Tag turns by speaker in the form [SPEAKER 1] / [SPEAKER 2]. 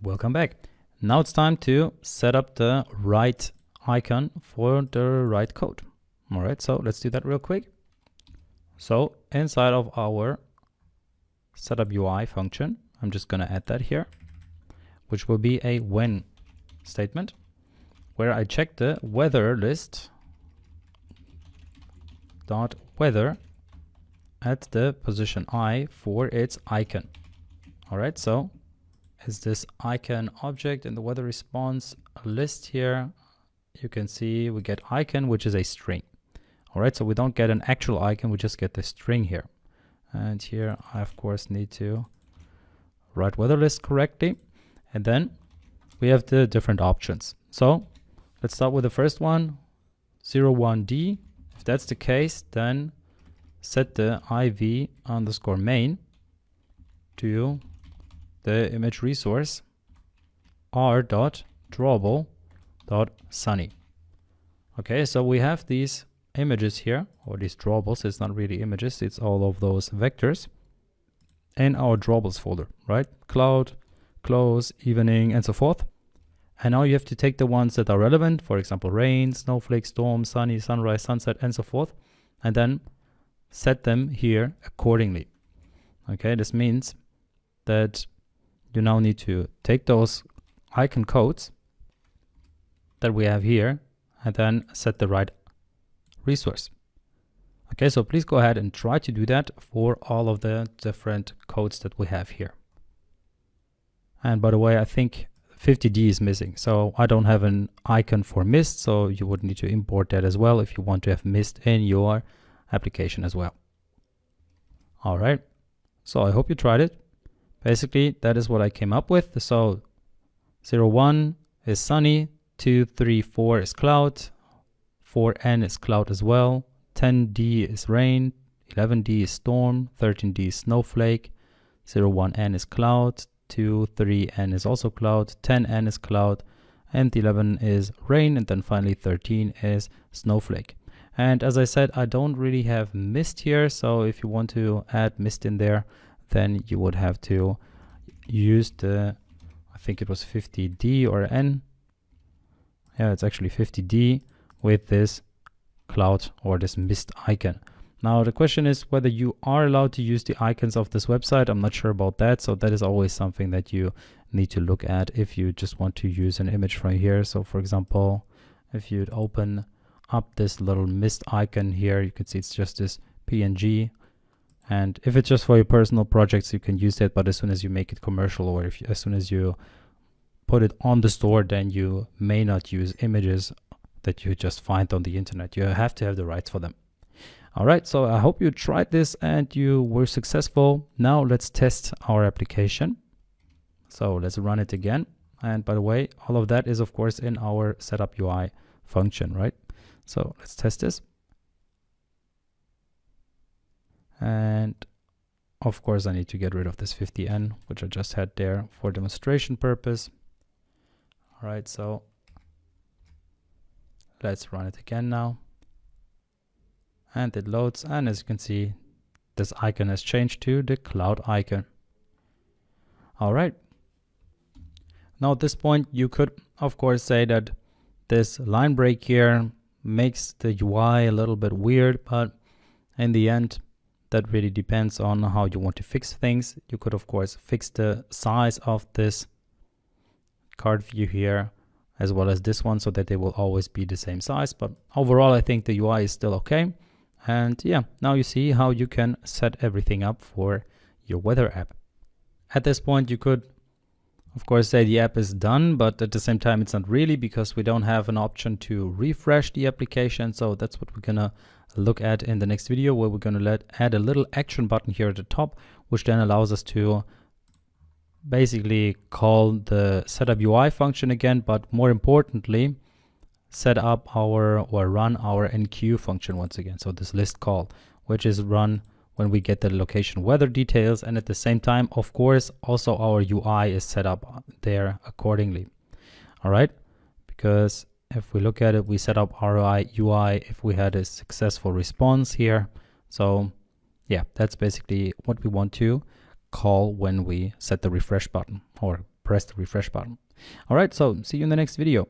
[SPEAKER 1] Welcome back. Now it's time to set up the right icon for the right code. All right, so let's do that real quick. So inside of our setup UI function, I'm just going to add that here, which will be a when statement where I check the weather list dot weather at the position I for its icon. All right, so is this icon object in the weather response list here. You can see we get icon, which is a string. All right, so we don't get an actual icon, we just get the string here. And here I of course need to write weather list correctly. And then we have the different options. So let's start with the first one, 01D. If that's the case, then set the IV underscore main to the image resource r.drawable.sunny. Okay, so we have these images here, or these drawables. It's not really images, it's all of those vectors in our drawables folder, right? Cloud, close, evening, and so forth. And now you have to take the ones that are relevant, for example, rain, snowflake, storm, sunny, sunrise, sunset, and so forth, and then set them here accordingly. Okay, this means that you now need to take those icon codes that we have here and then set the right resource. Okay, so please go ahead and try to do that for all of the different codes that we have here. And by the way, I think 50D is missing, so I don't have an icon for mist, so you would need to import that as well if you want to have mist in your application as well. All right, so I hope you tried it. Basically, that is what I came up with. So 01 is sunny, 2, 3, 4 is cloud, 4N is cloud as well, 10D is rain, 11D is storm, 13D is snowflake, 01N is cloud, 2, 3N is also cloud, 10N is cloud, and 11 is rain, and then finally 13 is snowflake. And as I said, I don't really have mist here, so if you want to add mist in there, then you would have to use the, I think it was 50D or N. Yeah, it's actually 50D with this cloud or this mist icon. Now the question is whether you are allowed to use the icons of this website. I'm not sure about that, so that is always something that you need to look at if you just want to use an image from here. So for example, if you'd open up this little mist icon here, you can see it's just this PNG. And if it's just for your personal projects, you can use that, but as soon as you make it commercial, or as soon as you put it on the store, then you may not use images that you just find on the internet. You have to have the rights for them. All right, so I hope you tried this and you were successful. Now let's test our application. So let's run it again. And by the way, all of that is of course in our setup UI function, right? So let's test this. And of course I need to get rid of this 50N, which I just had there for demonstration purpose. All right, so let's run it again now. And it loads, and as you can see, this icon has changed to the cloud icon. All right. Now at this point, you could of course say that this line break here makes the UI a little bit weird, but in the end, that really depends on how you want to fix things. You could of course fix the size of this card view here as well as this one so that they will always be the same size. But overall, I think the UI is still okay. And yeah, now you see how you can set everything up for your weather app. At this point, you could of course say the app is done, but at the same time, it's not really, because we don't have an option to refresh the application. So that's what we're gonna look at in the next video, where we're gonna add a little action button here at the top, which then allows us to basically call the setup UI function again, but more importantly, set up or run our enqueue function once again. So this list call, which is run when we get the location weather details, and at the same time, of course, also our UI is set up there accordingly. All right, because if we look at it, we set up our UI if we had a successful response here. So yeah, that's basically what we want to call when we set the refresh button, or press the refresh button. All right, so see you in the next video.